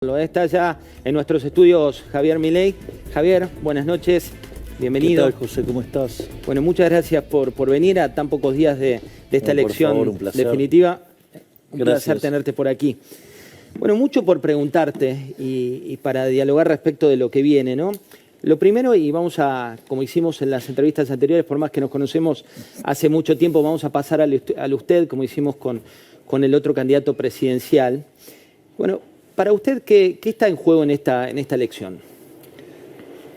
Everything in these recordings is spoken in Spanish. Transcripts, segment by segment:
Está ya en nuestros estudios Javier Milei. Javier, buenas noches, bienvenido. ¿Qué tal, José? ¿Cómo estás? Bueno, muchas gracias por venir a tan pocos días de esta elección por favor, un placer. definitiva. Un Gracias. placer tenerte por aquí. Bueno, mucho por preguntarte y para dialogar respecto de lo que viene, ¿no? Lo primero, y vamos a, como hicimos en las entrevistas anteriores, por más que nos conocemos hace mucho tiempo, vamos a pasar al usted, como hicimos con el otro candidato presidencial. Bueno, para usted, ¿qué está en juego en esta elección?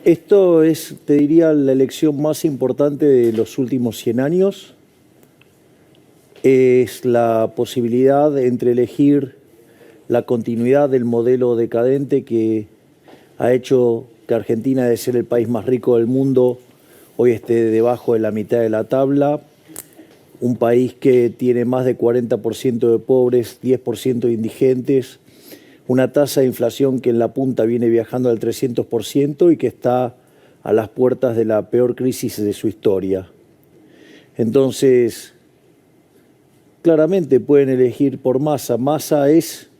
Esto es, te diría, la elección más importante de los últimos 100 años. Es la posibilidad entre elegir la continuidad del modelo decadente que ha hecho que Argentina, de ser el país más rico del mundo, hoy esté debajo de la mitad de la tabla. Un país que tiene más de 40% de pobres, 10% de indigentes, una tasa de inflación que en la punta viene viajando al 300% y que está a las puertas de la peor crisis de su historia. Entonces, claramente pueden elegir por Massa. Massa es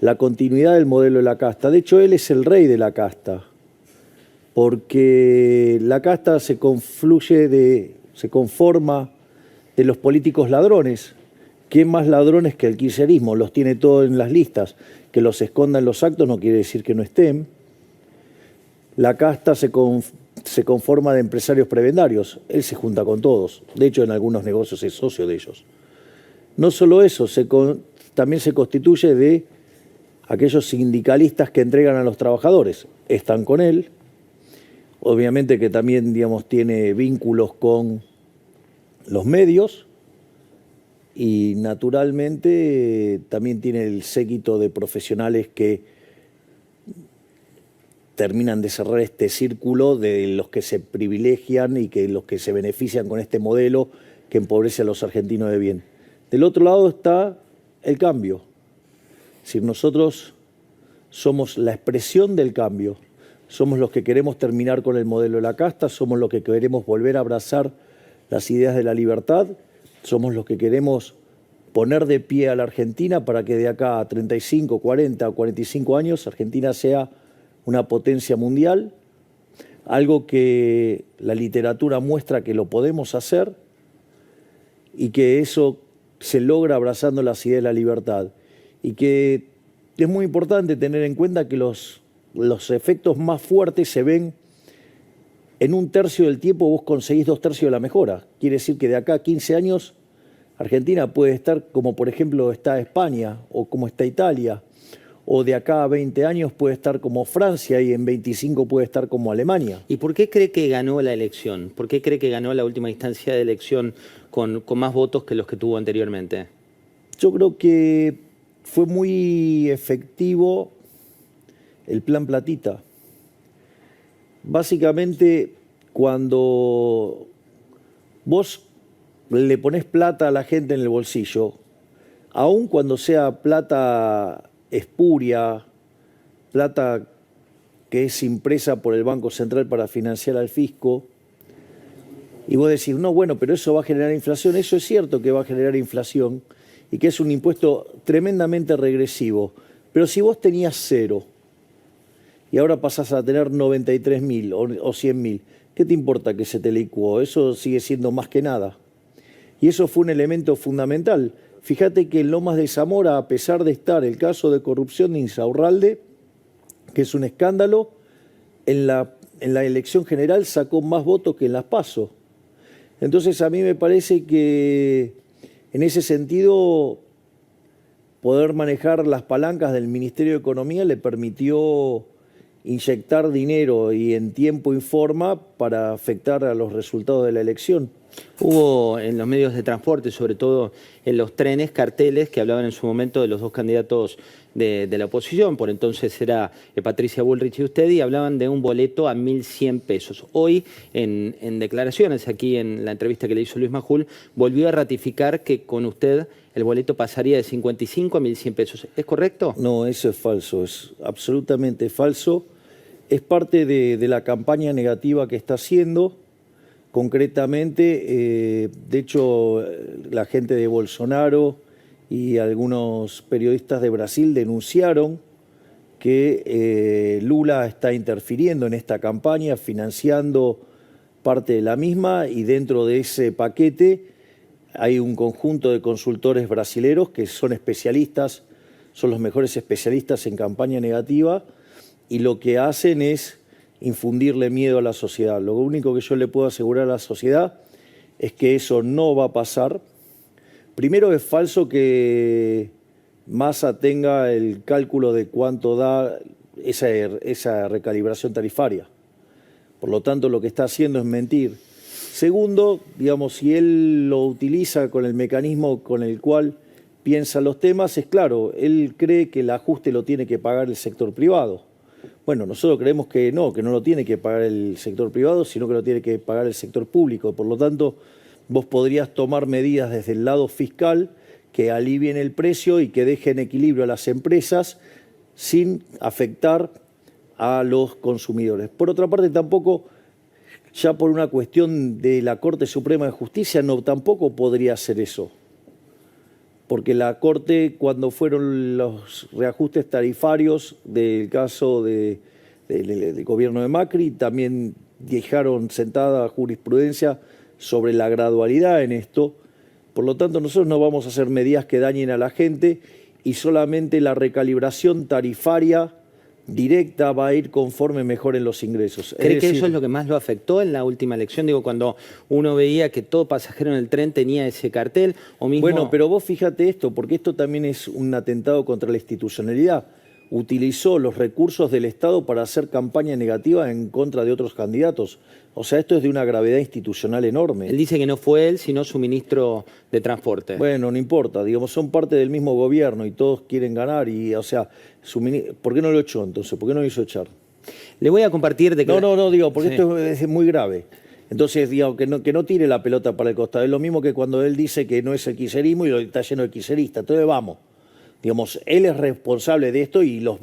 la continuidad del modelo de la casta. De hecho, él es el rey de la casta, porque la casta se conforma de los políticos ladrones. ¿Quién más ladrones que el kirchnerismo? Los tiene todos en las listas. Que los escondan los actos no quiere decir que no estén. La casta se conforma de empresarios prebendarios. Él se junta con todos. De hecho, en algunos negocios es socio de ellos. No solo eso, también se constituye de aquellos sindicalistas que entregan a los trabajadores. Están con él. Obviamente que también, digamos, tiene vínculos con los medios. Y naturalmente también tiene el séquito de profesionales que terminan de cerrar este círculo de los que se privilegian y que los que se benefician con este modelo que empobrece a los argentinos de bien. Del otro lado está el cambio. Es decir, nosotros somos la expresión del cambio. Somos los que queremos terminar con el modelo de la casta, somos los que queremos volver a abrazar las ideas de la libertad. Somos los que queremos poner de pie a la Argentina para que de acá a 35, 40 o 45 años Argentina sea una potencia mundial, algo que la literatura muestra que lo podemos hacer y que eso se logra abrazando las ideas de la libertad. Y que es muy importante tener en cuenta que los efectos más fuertes se ven en un tercio del tiempo. Vos conseguís 2/3 de la mejora. Quiere decir que de acá a 15 años Argentina puede estar como por ejemplo está España o como está Italia, o de acá a 20 años puede estar como Francia y en 25 puede estar como Alemania. ¿Y por qué cree que ganó la elección? ¿Por qué cree que ganó la última instancia de elección con más votos que los que tuvo anteriormente? Yo creo que fue muy efectivo el plan Platita. Básicamente, cuando vos le ponés plata a la gente en el bolsillo, aun cuando sea plata espuria, plata que es impresa por el Banco Central para financiar al fisco, y vos decís, no, bueno, pero eso va a generar inflación. Eso es cierto que va a generar inflación y que es un impuesto tremendamente regresivo. Pero si vos tenías 0 y ahora pasás a tener 93.000 o 100.000, ¿qué te importa que se te licuó? Eso sigue siendo más que nada. Y eso fue un elemento fundamental. Fíjate que en Lomas de Zamora, a pesar de estar el caso de corrupción de Insaurralde, que es un escándalo, en la elección general sacó más votos que en las PASO. Entonces a mí me parece que en ese sentido poder manejar las palancas del Ministerio de Economía le permitió inyectar dinero y en tiempo y forma para afectar a los resultados de la elección. Hubo en los medios de transporte, sobre todo en los trenes, carteles que hablaban en su momento de los dos candidatos de la oposición. Por entonces era Patricia Bullrich y usted, y hablaban de un boleto a 1.100 pesos. Hoy, en declaraciones, aquí en la entrevista que le hizo Luis Majul, volvió a ratificar que con usted el boleto pasaría de 55 a 1.100 pesos. ¿Es correcto? No, eso es falso, es absolutamente falso. Es parte de la campaña negativa que está haciendo. Concretamente, de hecho, la gente de Bolsonaro y algunos periodistas de Brasil denunciaron que Lula está interfiriendo en esta campaña, financiando parte de la misma, y dentro de ese paquete hay un conjunto de consultores brasileros que son especialistas, son los mejores especialistas en campaña negativa, y lo que hacen es infundirle miedo a la sociedad. Lo único que yo le puedo asegurar a la sociedad es que eso no va a pasar. Primero, es falso que Massa tenga el cálculo de cuánto da esa recalibración tarifaria. Por lo tanto, lo que está haciendo es mentir. Segundo, digamos, si él lo utiliza con el mecanismo con el cual piensa los temas, es claro, él cree que el ajuste lo tiene que pagar el sector privado. Bueno, nosotros creemos que no lo tiene que pagar el sector privado, sino que lo tiene que pagar el sector público. Por lo tanto, vos podrías tomar medidas desde el lado fiscal que alivien el precio y que dejen equilibrio a las empresas sin afectar a los consumidores. Por otra parte, tampoco, ya por una cuestión de la Corte Suprema de Justicia, tampoco podría hacer eso. Porque la Corte, cuando fueron los reajustes tarifarios del caso del gobierno de Macri, también dejaron sentada jurisprudencia sobre la gradualidad en esto. Por lo tanto, nosotros no vamos a hacer medidas que dañen a la gente, y solamente la recalibración tarifaria directa va a ir conforme mejoren los ingresos. ¿Cree que eso es lo que más lo afectó en la última elección? Digo, cuando uno veía que todo pasajero en el tren tenía ese cartel, o mismo... Bueno, pero vos fíjate esto, porque esto también es un atentado contra la institucionalidad. Utilizó los recursos del Estado para hacer campaña negativa en contra de otros candidatos. O sea, esto es de una gravedad institucional enorme. Él dice que no fue él, sino su ministro de Transporte. Bueno, no importa, digamos, son parte del mismo gobierno y todos quieren ganar, y, o sea, ¿por qué no lo echó entonces? ¿Por qué no lo hizo echar? Le voy a compartir... No, digo, porque sí, esto es muy grave. Entonces, digo, que no tire la pelota para el costado. Es lo mismo que cuando él dice que no es el kirchnerismo y lo está lleno de kirchneristas. Entonces, vamos. Digamos, él es responsable de esto, y los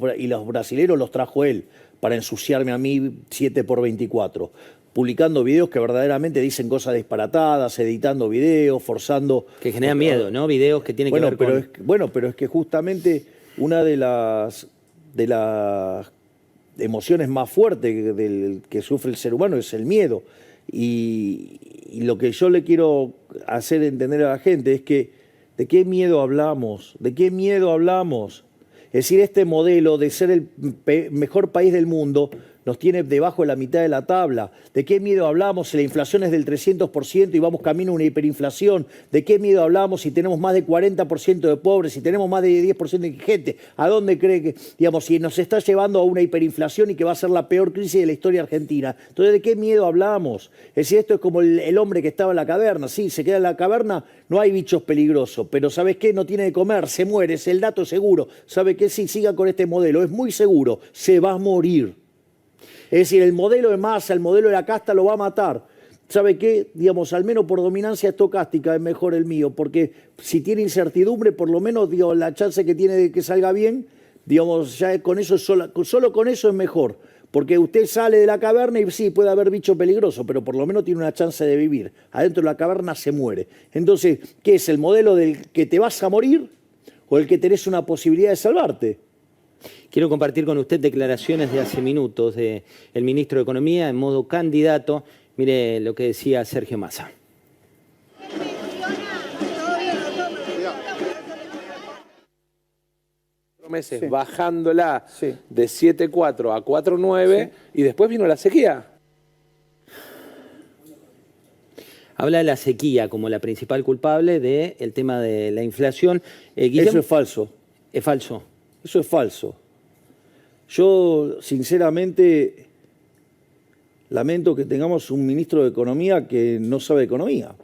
brasileros los trajo él para ensuciarme a mí 7x24, publicando videos que verdaderamente dicen cosas disparatadas, editando videos, forzando... Que generan miedo, ¿no? Videos que tienen que ver con... pero es que justamente una de las emociones más fuertes que sufre el ser humano es el miedo. Y lo que yo le quiero hacer entender a la gente es que ¿de qué miedo hablamos? ¿De qué miedo hablamos? Es decir, este modelo de ser el mejor país del mundo nos tiene debajo de la mitad de la tabla. ¿De qué miedo hablamos si la inflación es del 300% y vamos camino a una hiperinflación? ¿De qué miedo hablamos si tenemos más de 40% de pobres, si tenemos más de 10% de gente? ¿A dónde cree que, digamos, si nos está llevando a una hiperinflación y que va a ser la peor crisis de la historia argentina? Entonces, ¿de qué miedo hablamos? Es decir, esto es como el hombre que estaba en la caverna. Sí, se queda en la caverna, no hay bichos peligrosos, pero ¿sabes qué? No tiene de comer, se muere, es el dato seguro. ¿Sabe qué? Si siga con este modelo, es muy seguro, se va a morir. Es decir, el modelo de Massa, el modelo de la casta lo va a matar. ¿Sabe qué? Digamos, al menos por dominancia estocástica es mejor el mío, porque si tiene incertidumbre, por lo menos, digo, la chance que tiene de que salga bien, digamos, ya con eso, solo con eso es mejor. Porque usted sale de la caverna y sí, puede haber bicho peligroso, pero por lo menos tiene una chance de vivir. Adentro de la caverna se muere. Entonces, ¿qué es el modelo del que te vas a morir o el que tenés una posibilidad de salvarte? Quiero compartir con usted declaraciones de hace minutos del ministro de Economía en modo candidato. Mire lo que decía Sergio Massa. Meses Sí. bajándola Sí. de 7,4 a 4,9 y después vino la sequía. Habla de la sequía como la principal culpable del tema de la inflación. Guillermo, Eso es falso. es falso. Eso es falso. Yo, sinceramente, lamento que tengamos un ministro de Economía que no sabe economía,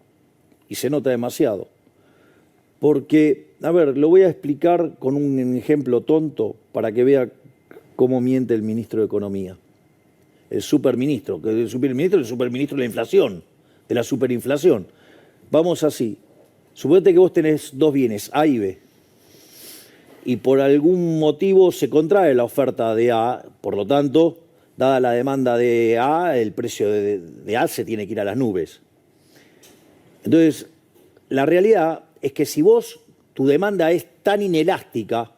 y se nota demasiado. Porque, a ver, lo voy a explicar con un ejemplo tonto para que vea cómo miente el ministro de Economía. El superministro, que el superministro es el superministro de la inflación, de la superinflación. Vamos así. Suponete que vos tenés dos bienes, A y B, y por algún motivo se contrae la oferta de A, por lo tanto, dada la demanda de A, el precio de A se tiene que ir a las nubes. Entonces, la realidad es que si tu demanda es tan inelástica,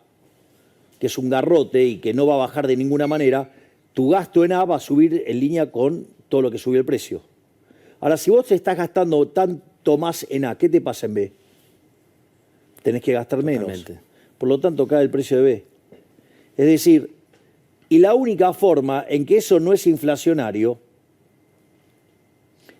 que es un garrote y que no va a bajar de ninguna manera, tu gasto en A va a subir en línea con todo lo que subió el precio. Ahora, si vos te estás gastando tanto más en A, ¿qué te pasa en B? Tenés que gastar menos. Totalmente. Por lo tanto, cae el precio de B. Es decir, y la única forma en que eso no es inflacionario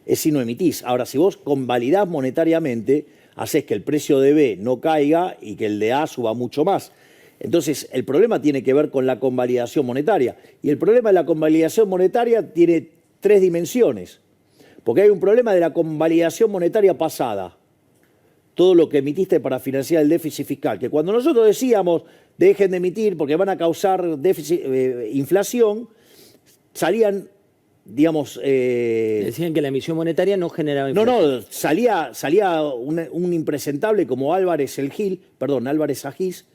es si no emitís. Ahora, si vos convalidás monetariamente, haces que el precio de B no caiga y que el de A suba mucho más. Entonces, el problema tiene que ver con la convalidación monetaria. Y el problema de la convalidación monetaria tiene 3 dimensiones. Porque hay un problema de la convalidación monetaria pasada. Todo lo que emitiste para financiar el déficit fiscal. Que cuando nosotros decíamos, dejen de emitir porque van a causar inflación, salían, digamos... Decían que la emisión monetaria no generaba inflación. No, salía un impresentable como Álvarez Agís,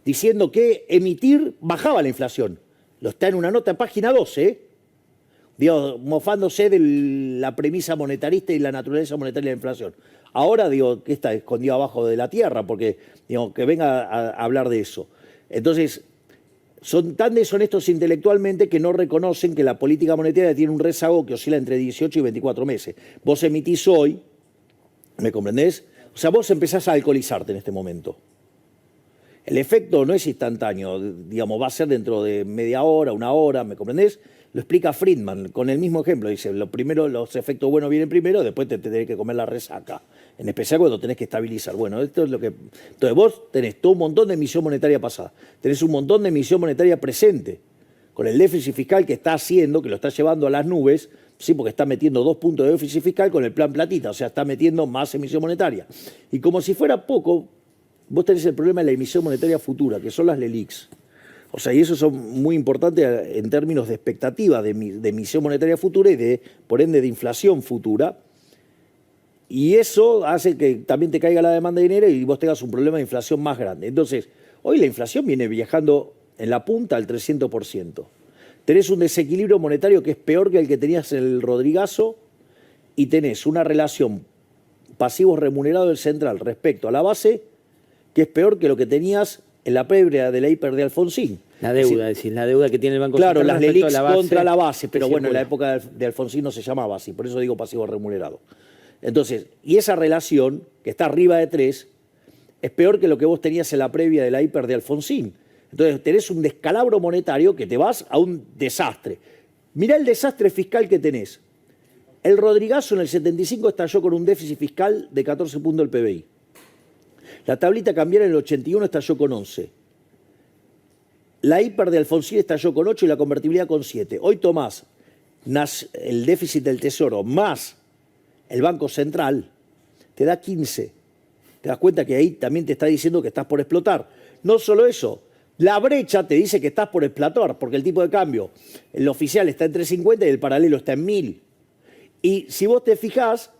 diciendo que emitir bajaba la inflación. Lo está en una nota en página 12, digo, mofándose de la premisa monetarista y la naturaleza monetaria de la inflación. Ahora, digo, que está escondido abajo de la tierra, porque, digo, que venga a hablar de eso. Entonces, son tan deshonestos intelectualmente que no reconocen que la política monetaria tiene un rezago que oscila entre 18 y 24 meses. Vos emitís hoy, ¿me comprendés? O sea, vos empezás a alcoholizarte en este momento. El efecto no es instantáneo, digamos, va a ser dentro de media hora, una hora, ¿me comprendés? Lo explica Friedman con el mismo ejemplo. Dice, los efectos buenos vienen primero, después te tenés que comer la resaca. En especial cuando tenés que estabilizar. Bueno, esto es lo que... Entonces vos tenés todo un montón de emisión monetaria pasada. Tenés un montón de emisión monetaria presente. Con el déficit fiscal que está haciendo, que lo está llevando a las nubes, sí, porque está metiendo 2 puntos de déficit fiscal con el plan platita. O sea, está metiendo más emisión monetaria. Y como si fuera poco, vos tenés el problema de la emisión monetaria futura, que son las LELIQs. O sea, y eso son muy importantes en términos de expectativa de emisión monetaria futura y por ende de inflación futura. Y eso hace que también te caiga la demanda de dinero y vos tengas un problema de inflación más grande. Entonces, hoy la inflación viene viajando en la punta al 300%. Tenés un desequilibrio monetario que es peor que el que tenías en el Rodrigazo y tenés una relación pasivos remunerados del central respecto a la base que es peor que lo que tenías en la previa de la hiper de Alfonsín. La deuda, es decir, la deuda que tiene el Banco Claro, Central las respecto a LELIQs la base contra la base, pero que bueno, en la circula. época de Alfonsín no se llamaba así, por eso digo pasivo remunerado. Entonces, y esa relación, que está arriba de 3, es peor que lo que vos tenías en la previa de la hiper de Alfonsín. Entonces, tenés un descalabro monetario que te vas a un desastre. Mirá el desastre fiscal que tenés. El Rodrigazo en el 75 estalló con un déficit fiscal de 14 puntos del PBI. La tablita cambiaria en el 81 estalló con 11. La hiper de Alfonsín estalló con 8 y la convertibilidad con 7. Hoy tomás el déficit del Tesoro más el Banco Central, te da 15. Te das cuenta que ahí también te está diciendo que estás por explotar. No solo eso, la brecha te dice que estás por explotar, porque el tipo de cambio, el oficial está en 3.50 y el paralelo está en 1.000. Y si vos te fijás,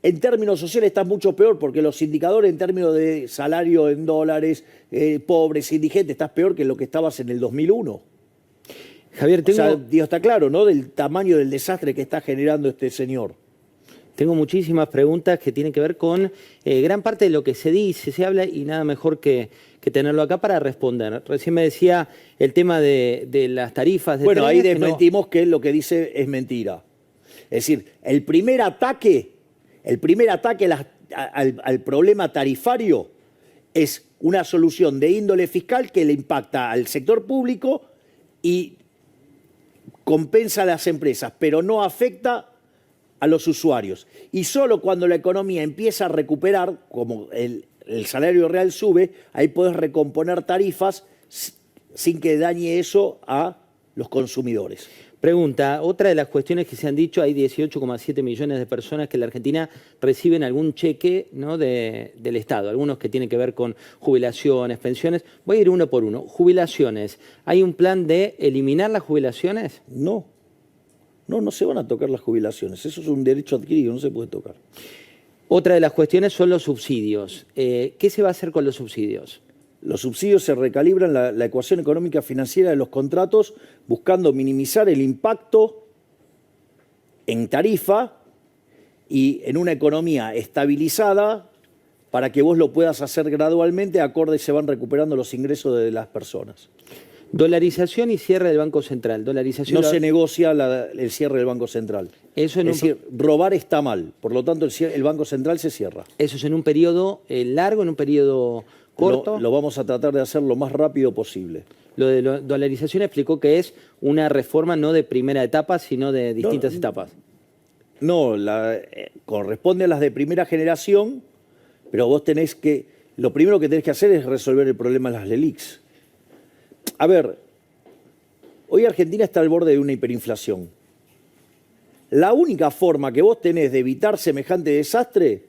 en términos sociales estás mucho peor, porque los indicadores en términos de salario en dólares, pobres, indigentes, estás peor que lo que estabas en el 2001. Javier, O sea, Dios, está claro, ¿no? Del tamaño del desastre que está generando este señor. Tengo muchísimas preguntas que tienen que ver con gran parte de lo que se dice, se habla y nada mejor que tenerlo acá para responder. Recién me decía el tema de las tarifas de Bueno, ahí trenes, desmentimos que lo que dice es mentira. Es decir, el primer ataque al problema tarifario es una solución de índole fiscal que le impacta al sector público y compensa a las empresas, pero no afecta a los usuarios. Y solo cuando la economía empieza a recuperar, como el salario real sube, ahí podés recomponer tarifas sin que dañe eso a los consumidores. Pregunta, otra de las cuestiones que se han dicho, hay 18,7 millones de personas que en la Argentina reciben algún cheque, ¿no?, del Estado, algunos que tienen que ver con jubilaciones, pensiones. Voy a ir uno por uno. Jubilaciones, ¿hay un plan de eliminar las jubilaciones? No se van a tocar las jubilaciones. Eso es un derecho adquirido, no se puede tocar. Otra de las cuestiones son los subsidios. ¿Qué se va a hacer con los subsidios? Los subsidios se recalibran la ecuación económica financiera de los contratos buscando minimizar el impacto en tarifa y en una economía estabilizada para que vos lo puedas hacer gradualmente, acorde se van recuperando los ingresos de las personas. Dolarización y cierre del Banco Central. Dolarización No se negocia el cierre del Banco Central. Eso en es decir, robar está mal, por lo tanto el Banco Central se cierra. ¿Eso es en un periodo largo, en un periodo corto? Lo vamos a tratar de hacer lo más rápido posible. Lo de dolarización explicó que es una reforma no de primera etapa, sino de distintas etapas. No, corresponde a las de primera generación, pero vos tenés que... Lo primero que tenés que hacer es resolver el problema de las LELIQs. A ver, hoy Argentina está al borde de una hiperinflación. La única forma que vos tenés de evitar semejante desastre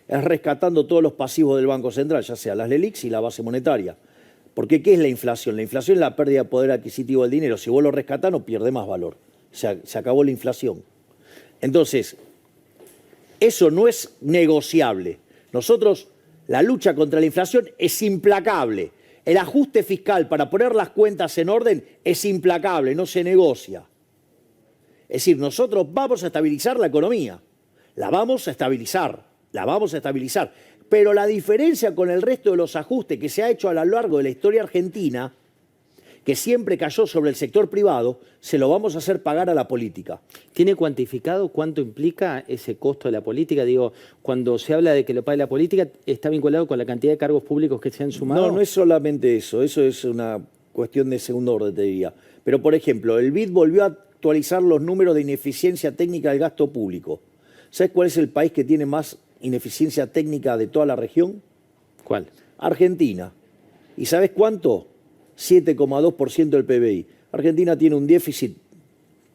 es rescatando todos los pasivos del Banco Central, ya sea las LELIQs y la base monetaria. Porque ¿qué es la inflación? La inflación es la pérdida de poder adquisitivo del dinero. Si vos lo rescatás, no pierde más valor. Se acabó la inflación. Entonces, eso no es negociable. Nosotros, la lucha contra la inflación es implacable. El ajuste fiscal para poner las cuentas en orden es implacable, no se negocia. Es decir, nosotros vamos a estabilizar la economía. La vamos a estabilizar. Pero la diferencia con el resto de los ajustes que se ha hecho a lo largo de la historia argentina, que siempre cayó sobre el sector privado, se lo vamos a hacer pagar a la política. ¿Tiene cuantificado cuánto implica ese costo de la política? Digo, cuando se habla de que lo pague la política, ¿está vinculado con la cantidad de cargos públicos que se han sumado? No, no es solamente eso. Eso es una cuestión de segundo orden, te diría. Pero, por ejemplo, el BID volvió a actualizar los números de ineficiencia técnica del gasto público. ¿Sabes cuál es el país que tiene más ineficiencia técnica de toda la región? ¿Cuál? Argentina. ¿Y sabes cuánto? 7,2% del PBI. Argentina tiene un déficit,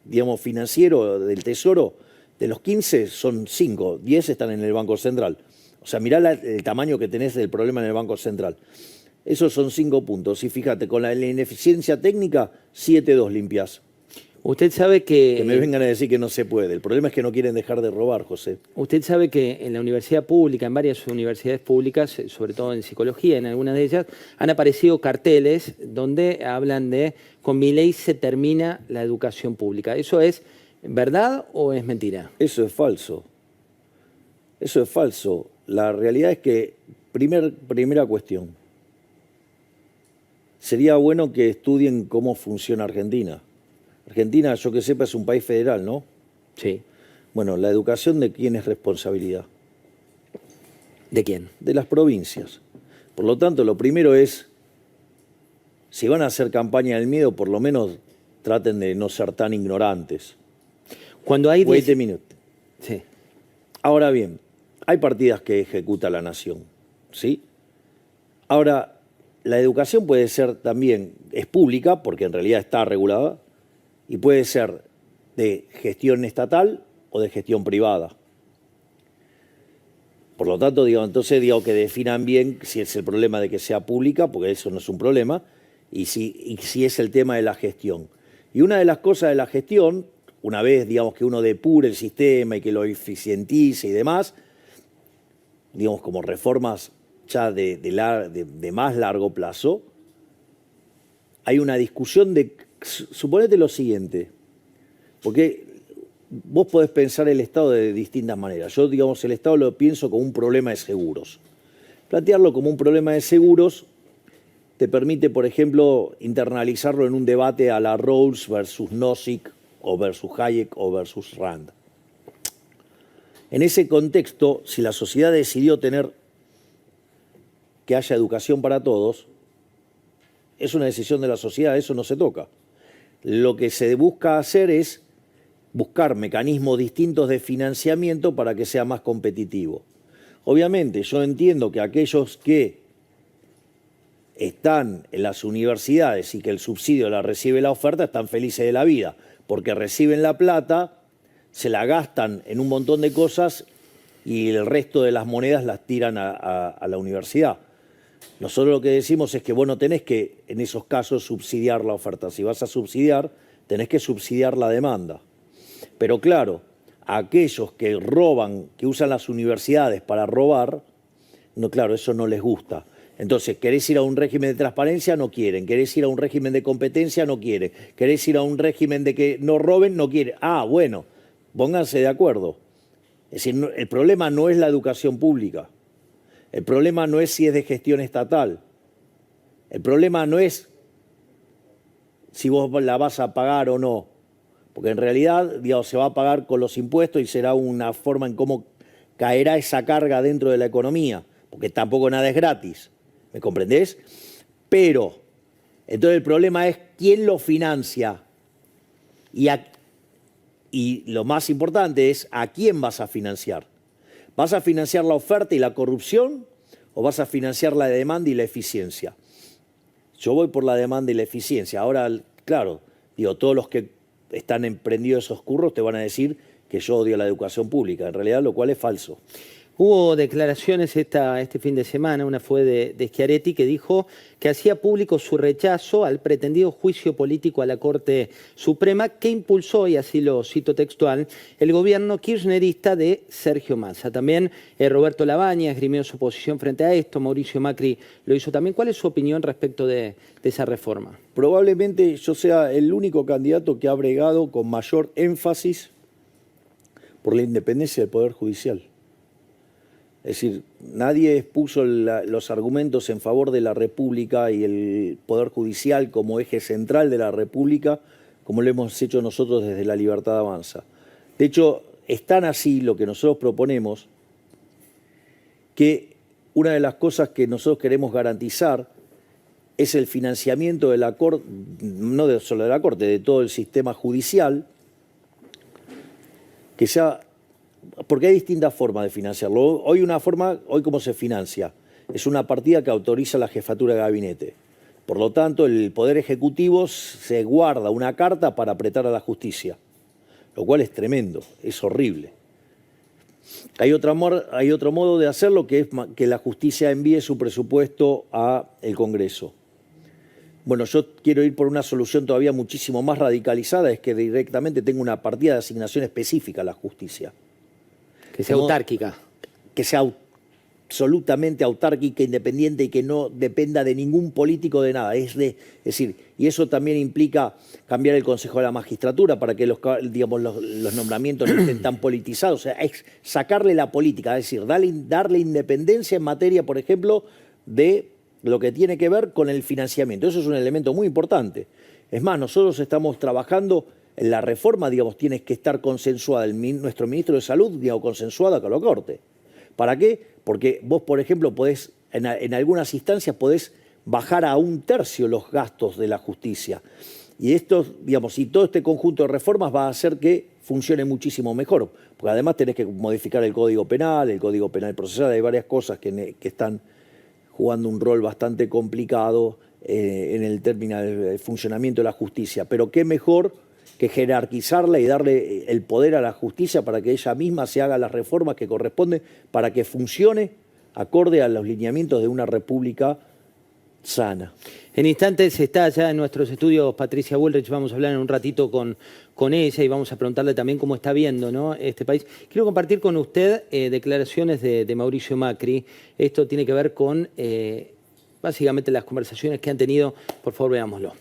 digamos, financiero del Tesoro, de los 15 son 5, 10 están en el Banco Central. O sea, mirá el tamaño que tenés del problema en el Banco Central. Esos son 5 puntos. Y fíjate, con la ineficiencia técnica, 7,2 limpias. Usted sabe que... Que me vengan a decir que no se puede. El problema es que no quieren dejar de robar, José. Usted sabe que en la universidad pública, en varias universidades públicas, sobre todo en psicología, en algunas de ellas, han aparecido carteles donde hablan de con mi ley se termina la educación pública. ¿Eso es verdad o es mentira? Eso es falso. Eso es falso. La realidad es que, primera cuestión, sería bueno que estudien cómo funciona Argentina. Argentina, yo que sepa, es un país federal, ¿no? Sí. Bueno, ¿la educación de quién es responsabilidad? ¿De quién? De las provincias. Por lo tanto, lo primero es, si van a hacer campaña del miedo, por lo menos traten de no ser tan ignorantes. Cuando hay... Wait a minute. Sí. Ahora bien, hay partidas que ejecuta la nación, ¿sí? Ahora, la educación puede ser también, es pública, porque en realidad está regulada, y puede ser de gestión estatal o de gestión privada. Por lo tanto, entonces que definan bien si es el problema de que sea pública, porque eso no es un problema, y si es el tema de la gestión. Y una de las cosas de la gestión, una vez que uno depure el sistema y que lo eficientice y demás, como reformas ya de más largo plazo, hay una discusión de... Suponete lo siguiente, porque vos podés pensar el Estado de distintas maneras. Yo, el Estado lo pienso como un problema de seguros. Plantearlo como un problema de seguros te permite, por ejemplo, internalizarlo en un debate a la Rawls versus Nozick o versus Hayek o versus Rand. En ese contexto, si la sociedad decidió que haya educación para todos, es una decisión de la sociedad, eso no se toca. Lo que se busca hacer es buscar mecanismos distintos de financiamiento para que sea más competitivo. Obviamente, yo entiendo que aquellos que están en las universidades y que el subsidio la recibe la oferta están felices de la vida, porque reciben la plata, se la gastan en un montón de cosas y el resto de las monedas las tiran a la universidad. Nosotros lo que decimos es que vos no tenés que, en esos casos, subsidiar la oferta. Si vas a subsidiar, tenés que subsidiar la demanda. Pero claro, a aquellos que roban, que usan las universidades para robar, no, claro, eso no les gusta. Entonces, ¿querés ir a un régimen de transparencia? No quieren. ¿Querés ir a un régimen de competencia? No quieren. ¿Querés ir a un régimen de que no roben? No quieren. Ah, bueno, pónganse de acuerdo. Es decir, el problema no es la educación pública. El problema no es si es de gestión estatal. El problema no es si vos la vas a pagar o no. Porque en realidad, digamos, se va a pagar con los impuestos y será una forma en cómo caerá esa carga dentro de la economía. Porque tampoco nada es gratis. ¿Me comprendés? Pero, entonces el problema es quién lo financia. Y lo más importante es a quién vas a financiar. ¿Vas a financiar la oferta y la corrupción o vas a financiar la demanda y la eficiencia? Yo voy por la demanda y la eficiencia. Ahora, claro, digo, todos los que están emprendidos esos curros te van a decir que yo odio la educación pública, en realidad, lo cual es falso. Hubo declaraciones este fin de semana, una fue de Schiaretti, que dijo que hacía público su rechazo al pretendido juicio político a la Corte Suprema que impulsó, y así lo cito textual, el gobierno kirchnerista de Sergio Massa. También Roberto Labaña esgrimió su posición frente a esto, Mauricio Macri lo hizo también. ¿Cuál es su opinión respecto de esa reforma? Probablemente yo sea el único candidato que ha bregado con mayor énfasis por la independencia del Poder Judicial. Es decir, nadie expuso los argumentos en favor de la República y el Poder Judicial como eje central de la República, como lo hemos hecho nosotros desde La Libertad Avanza. De hecho, es tan así lo que nosotros proponemos que una de las cosas que nosotros queremos garantizar es el financiamiento de la Corte, no solo de la Corte, de todo el sistema judicial, que sea... Porque hay distintas formas de financiarlo. Hoy ¿cómo se financia? Es una partida que autoriza la jefatura de gabinete. Por lo tanto, el Poder Ejecutivo se guarda una carta para apretar a la justicia, lo cual es tremendo, es horrible. Hay otro modo de hacerlo, que es que la justicia envíe su presupuesto al Congreso. Bueno, yo quiero ir por una solución todavía muchísimo más radicalizada, es que directamente tenga una partida de asignación específica a la justicia. Que sea autárquica. Que sea absolutamente autárquica, independiente y que no dependa de ningún político de nada. Es decir, y eso también implica cambiar el Consejo de la Magistratura para que los nombramientos no estén tan politizados. O sea, es sacarle la política, es decir, darle independencia en materia, por ejemplo, de lo que tiene que ver con el financiamiento. Eso es un elemento muy importante. Es más, nosotros estamos trabajando en la reforma, tiene que estar consensuada, nuestro ministro de Salud, consensuada con la Corte. ¿Para qué? Porque vos, por ejemplo, podés, en algunas instancias podés bajar a 1/3 los gastos de la justicia. Y esto, y todo este conjunto de reformas va a hacer que funcione muchísimo mejor. Porque además tenés que modificar el Código Penal procesal, hay varias cosas que están jugando un rol bastante complicado en el término del funcionamiento de la justicia. Pero qué mejor que jerarquizarla y darle el poder a la justicia para que ella misma se haga las reformas que corresponden para que funcione acorde a los lineamientos de una república sana. En instantes está ya en nuestros estudios Patricia Bullrich, vamos a hablar en un ratito con ella y vamos a preguntarle también cómo está viendo, ¿no?, este país. Quiero compartir con usted declaraciones de Mauricio Macri. Esto tiene que ver con básicamente las conversaciones que han tenido. Por favor, veámoslo.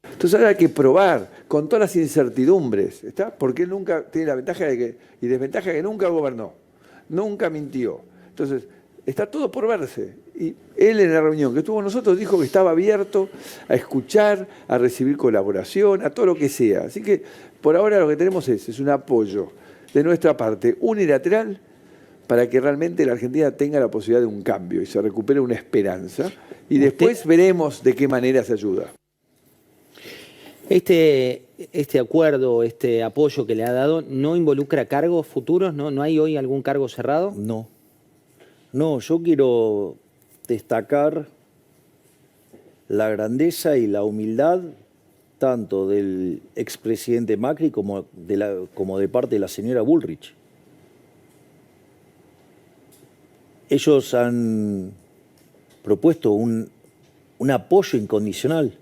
Entonces ahora hay que probar con todas las incertidumbres, ¿está? Porque él nunca tiene la ventaja y desventaja de que nunca gobernó, nunca mintió. Entonces, está todo por verse. Y él en la reunión que tuvo con nosotros dijo que estaba abierto a escuchar, a recibir colaboración, a todo lo que sea. Así que por ahora lo que tenemos es un apoyo de nuestra parte unilateral para que realmente la Argentina tenga la posibilidad de un cambio y se recupere una esperanza. Y después veremos de qué manera se ayuda. Este acuerdo, este apoyo que le ha dado, ¿no involucra cargos futuros? ¿No hay hoy algún cargo cerrado? No, yo quiero destacar la grandeza y la humildad tanto del expresidente Macri como de parte de la señora Bullrich. Ellos han propuesto un apoyo incondicional.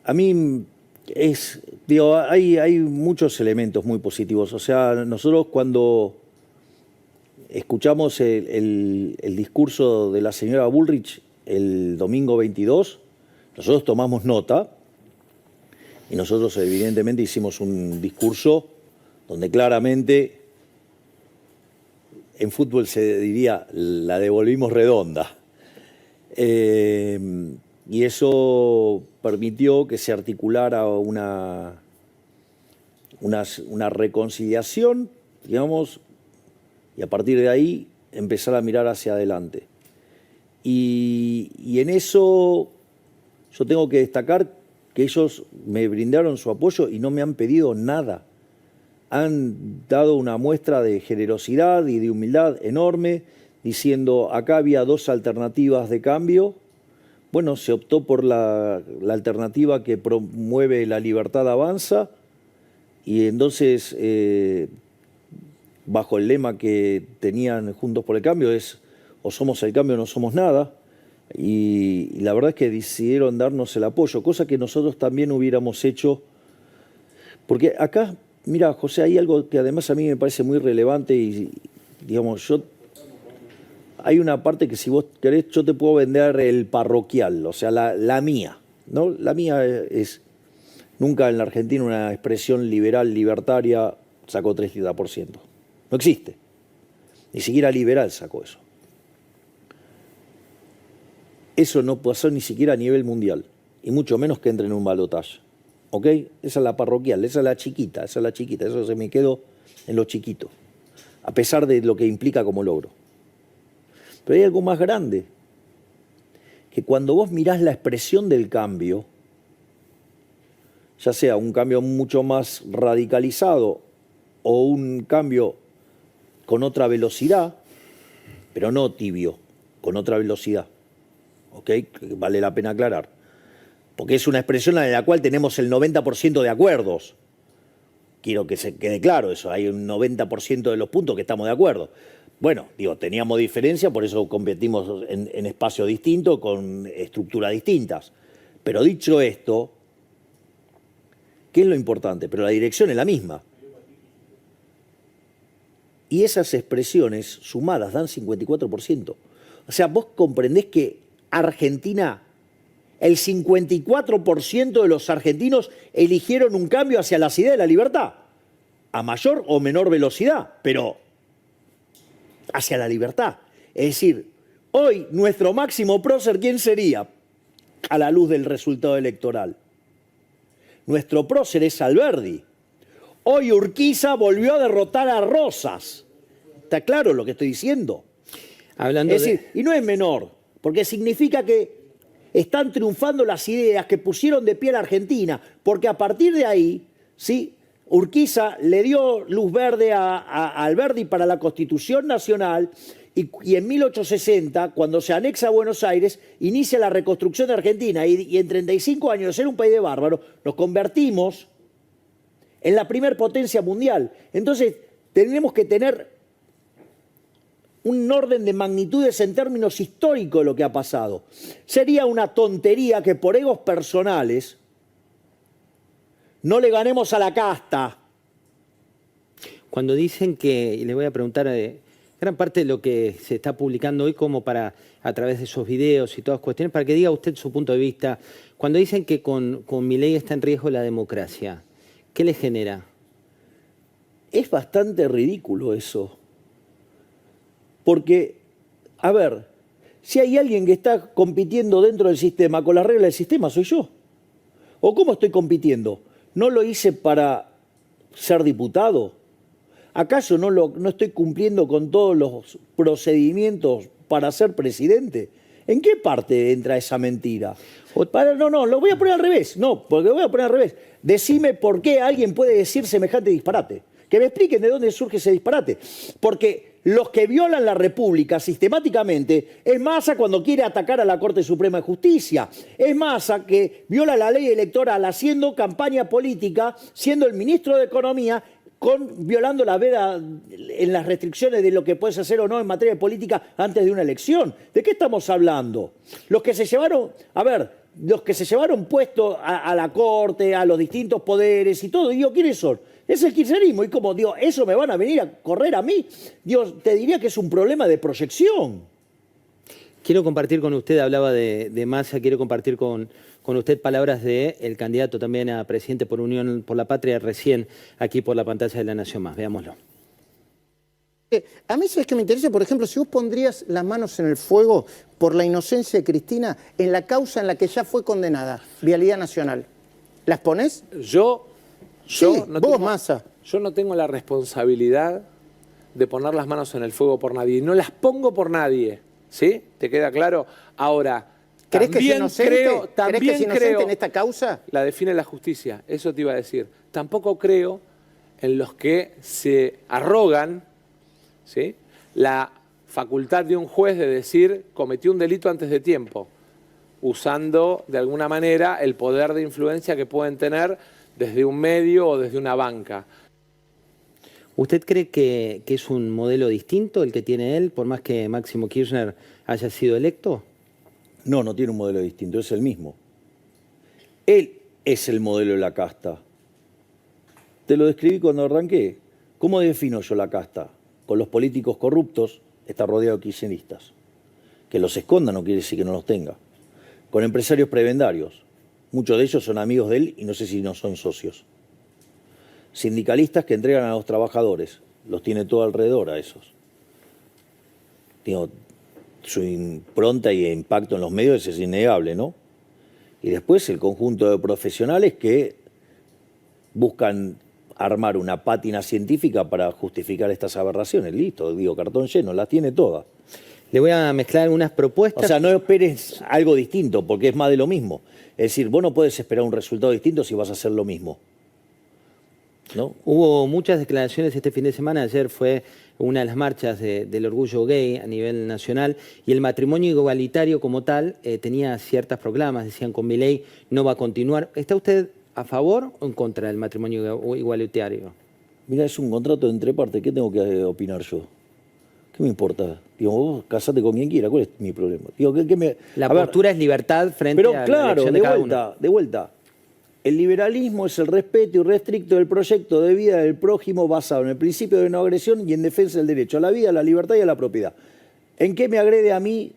A mí hay muchos elementos muy positivos. O sea, nosotros cuando escuchamos el discurso de la señora Bullrich el domingo 22, nosotros tomamos nota y nosotros evidentemente hicimos un discurso donde claramente en fútbol se diría, la devolvimos redonda. Y eso permitió que se articulara una reconciliación, digamos, y a partir de ahí empezar a mirar hacia adelante. Y en eso yo tengo que destacar que ellos me brindaron su apoyo y no me han pedido nada. Han dado una muestra de generosidad y de humildad enorme, diciendo, acá había dos alternativas de cambio. Bueno, se optó por la alternativa que promueve la libertad avanza, y entonces, bajo el lema que tenían Juntos por el Cambio, es o somos el cambio o no somos nada, y la verdad es que decidieron darnos el apoyo, cosa que nosotros también hubiéramos hecho, porque acá, mira, José, hay algo que además a mí me parece muy relevante y, digamos, hay una parte que si vos querés yo te puedo vender el parroquial, o sea, la mía, ¿no? La mía es, nunca en la Argentina una expresión liberal, libertaria, sacó 30%. No existe. Ni siquiera liberal sacó eso. Eso no pasó ni siquiera a nivel mundial, y mucho menos que entre en un balotaje. ¿Ok? Esa es la parroquial, esa es la chiquita, eso se me quedó en lo chiquito, a pesar de lo que implica como logro. Pero hay algo más grande, que cuando vos mirás la expresión del cambio, ya sea un cambio mucho más radicalizado o un cambio con otra velocidad, pero no tibio, con otra velocidad, ¿ok? Vale la pena aclarar, porque es una expresión en la cual tenemos el 90% de acuerdos. Quiero que se quede claro eso, hay un 90% de los puntos que estamos de acuerdo. Bueno, digo, teníamos diferencia, por eso competimos en espacios distintos, con estructuras distintas. Pero dicho esto, ¿qué es lo importante? Pero la dirección es la misma. Y esas expresiones sumadas dan 54%. O sea, vos comprendés que Argentina, el 54% de los argentinos eligieron un cambio hacia la idea de la libertad, a mayor o menor velocidad, pero hacia la libertad. Es decir, hoy nuestro máximo prócer, ¿quién sería? A la luz del resultado electoral. Nuestro prócer es Alberdi. Hoy Urquiza volvió a derrotar a Rosas. ¿Está claro lo que estoy diciendo? Es decir, y no es menor, porque significa que están triunfando las ideas que pusieron de pie a la Argentina, porque a partir de ahí, ¿sí?, Urquiza le dio luz verde a Alberdi para la Constitución Nacional y en 1860, cuando se anexa a Buenos Aires, inicia la reconstrucción de Argentina y en 35 años de ser un país de bárbaros, nos convertimos en la primer potencia mundial. Entonces, tenemos que tener un orden de magnitudes en términos históricos de lo que ha pasado. Sería una tontería que por egos personales no le ganemos a la casta. Cuando dicen que, y le voy a preguntar, gran parte de lo que se está publicando hoy como para, a través de esos videos y todas cuestiones, para que diga usted su punto de vista, cuando dicen que con Milei está en riesgo la democracia, ¿qué le genera? Es bastante ridículo eso. Porque, a ver, si hay alguien que está compitiendo dentro del sistema con las reglas del sistema, soy yo. ¿O cómo estoy compitiendo? ¿No lo hice para ser diputado? ¿Acaso no estoy cumpliendo con todos los procedimientos para ser presidente? ¿En qué parte entra esa mentira? No, lo voy a poner al revés. No, porque lo voy a poner al revés. Decime por qué alguien puede decir semejante disparate. Que me expliquen de dónde surge ese disparate. Porque los que violan la República sistemáticamente es Massa cuando quiere atacar a la Corte Suprema de Justicia. Es Massa que viola la ley electoral haciendo campaña política, siendo el ministro de Economía, violando la veda en las restricciones de lo que puedes hacer o no en materia de política antes de una elección. ¿De qué estamos hablando? Los que se llevaron, los que se llevaron puesto a la Corte, a los distintos poderes y todo, digo, ¿quiénes son? Es el kirchnerismo. Y como digo, ¿eso me van a venir a correr a mí? Dios, te diría que es un problema de proyección. Quiero compartir con usted, hablaba de Massa, quiero compartir con usted palabras del candidato también a presidente por Unión por la Patria, recién aquí por la pantalla de La Nación Más. Veámoslo. A mí, ¿sabes qué me interesa? Por ejemplo, si vos pondrías las manos en el fuego por la inocencia de Cristina en la causa en la que ya fue condenada, Vialidad Nacional, ¿las ponés? Yo Sí, no vos, tengo, Massa. yo no tengo la responsabilidad de poner las manos en el fuego por nadie. No las pongo por nadie. ¿Sí? ¿Te queda claro? Ahora, ¿Crees que es también inocente? creo, ¿Crees que es inocente creo, en esta causa? la define la justicia. Eso te iba a decir. Tampoco creo en los que se arrogan, ¿sí?, la facultad de un juez de decir cometió un delito antes de tiempo, usando de alguna manera el poder de influencia que pueden tener desde un medio o desde una banca. ¿Usted cree que es un modelo distinto el que tiene él, por más que Máximo Kirchner haya sido electo? No, no tiene un modelo distinto, es el mismo. Él es el modelo de la casta. Te lo describí cuando arranqué. ¿Cómo defino yo la casta? Con los políticos corruptos está rodeado de kirchneristas. Que los esconda no quiere decir que no los tenga. Con empresarios prebendarios. Muchos de ellos son amigos de él y no sé si no son socios. Sindicalistas que entregan a los trabajadores. Los tiene todo alrededor a esos. Digo, su impronta y impacto en los medios es innegable, ¿no? Y después el conjunto de profesionales que buscan armar una pátina científica para justificar estas aberraciones. Listo, digo, cartón lleno, las tiene todas. Le voy a mezclar algunas propuestas. O sea, no esperes algo distinto, porque es más de lo mismo. Es decir, vos no puedes esperar un resultado distinto si vas a hacer lo mismo, ¿no? Hubo muchas declaraciones este fin de semana. Ayer fue una de las marchas del orgullo gay a nivel nacional y el matrimonio igualitario como tal tenía ciertas proclamas. Decían, con Milei no va a continuar. ¿Está usted a favor o en contra del matrimonio igualitario? Mira, es un contrato entre partes. ¿Qué tengo que opinar yo? ¿Qué me importa? Digo, vos casate con quien quiera. ¿Cuál es mi problema? Digo, La postura es libertad frente pero a claro, la elección de cada uno. de vuelta. El liberalismo es el respeto irrestricto del proyecto de vida del prójimo basado en el principio de no agresión y en defensa del derecho a la vida, a la libertad y a la propiedad. ¿En qué me agrede a mí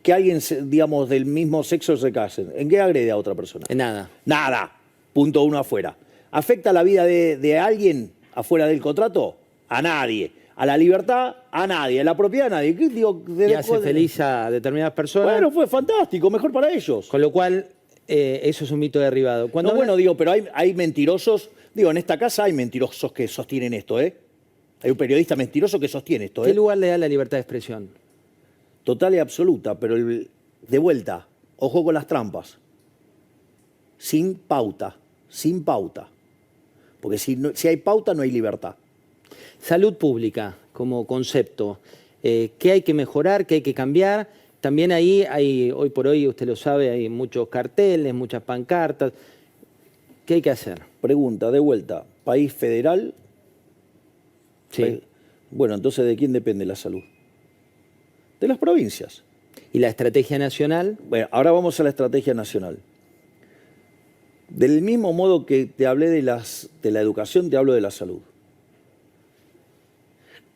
que alguien, digamos, del mismo sexo se case? ¿En qué agrede a otra persona? En nada. Nada. Punto uno afuera. ¿Afecta la vida de alguien afuera del contrato? A nadie. A la libertad, a nadie. A la propiedad, a nadie. ¿Qué, digo, Y hace feliz a determinadas personas. Bueno, fue fantástico, mejor para ellos. Con lo cual, eso es un mito derribado. Cuando No, bueno, digo, pero hay mentirosos. Digo, en esta casa hay mentirosos que sostienen esto, ¿eh? Hay un periodista mentiroso que sostiene esto, ¿eh? ¿Qué lugar le da la libertad de expresión? Total y absoluta, pero de vuelta, ojo con las trampas. Sin pauta, sin pauta. Porque si hay pauta no hay libertad. Salud pública como concepto. ¿Qué hay que mejorar? ¿Qué hay que cambiar? También ahí hay, hoy por hoy, usted lo sabe, hay muchos carteles, muchas pancartas. ¿Qué hay que hacer? Pregunta, de vuelta, ¿país federal? Sí. Bueno, entonces, ¿de quién depende la salud? De las provincias. ¿Y la estrategia nacional? Bueno, ahora vamos a la estrategia nacional. Del mismo modo que te hablé de la educación, te hablo de la salud.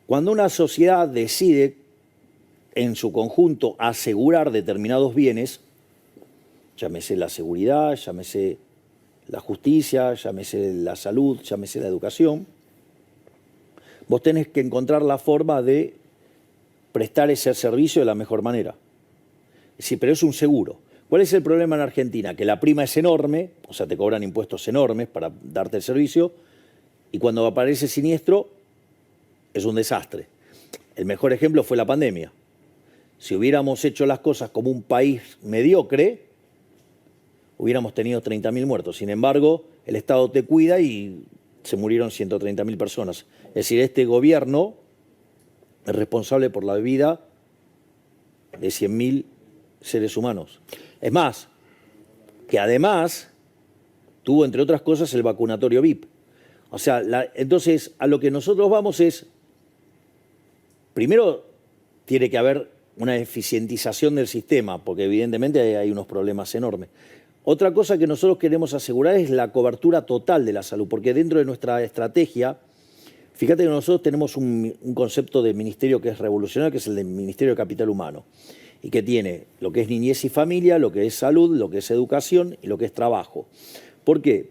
Cuando una sociedad decide en su conjunto asegurar determinados bienes, llámese la seguridad, llámese la justicia, llámese la salud, llámese la educación, vos tenés que encontrar la forma de prestar ese servicio de la mejor manera. Sí, pero es un seguro. ¿Cuál es el problema en Argentina? Que la prima es enorme, o sea, te cobran impuestos enormes para darte el servicio, y cuando aparece siniestro, es un desastre. El mejor ejemplo fue la pandemia. Si hubiéramos hecho las cosas como un país mediocre, hubiéramos tenido 30.000 muertos. Sin embargo, el Estado te cuida y se murieron 130.000 personas. Es decir, este gobierno es responsable por la vida de 100.000 seres humanos. Es más, que además tuvo, entre otras cosas, el vacunatorio VIP. O sea, entonces a lo que nosotros vamos es, primero tiene que haber una eficientización del sistema, porque evidentemente hay unos problemas enormes. Otra cosa que nosotros queremos asegurar es la cobertura total de la salud, porque dentro de nuestra estrategia, fíjate que nosotros tenemos un concepto de ministerio que es revolucionario, que es el del Ministerio de Capital Humano, y que tiene lo que es niñez y familia, lo que es salud, lo que es educación y lo que es trabajo. ¿Por qué?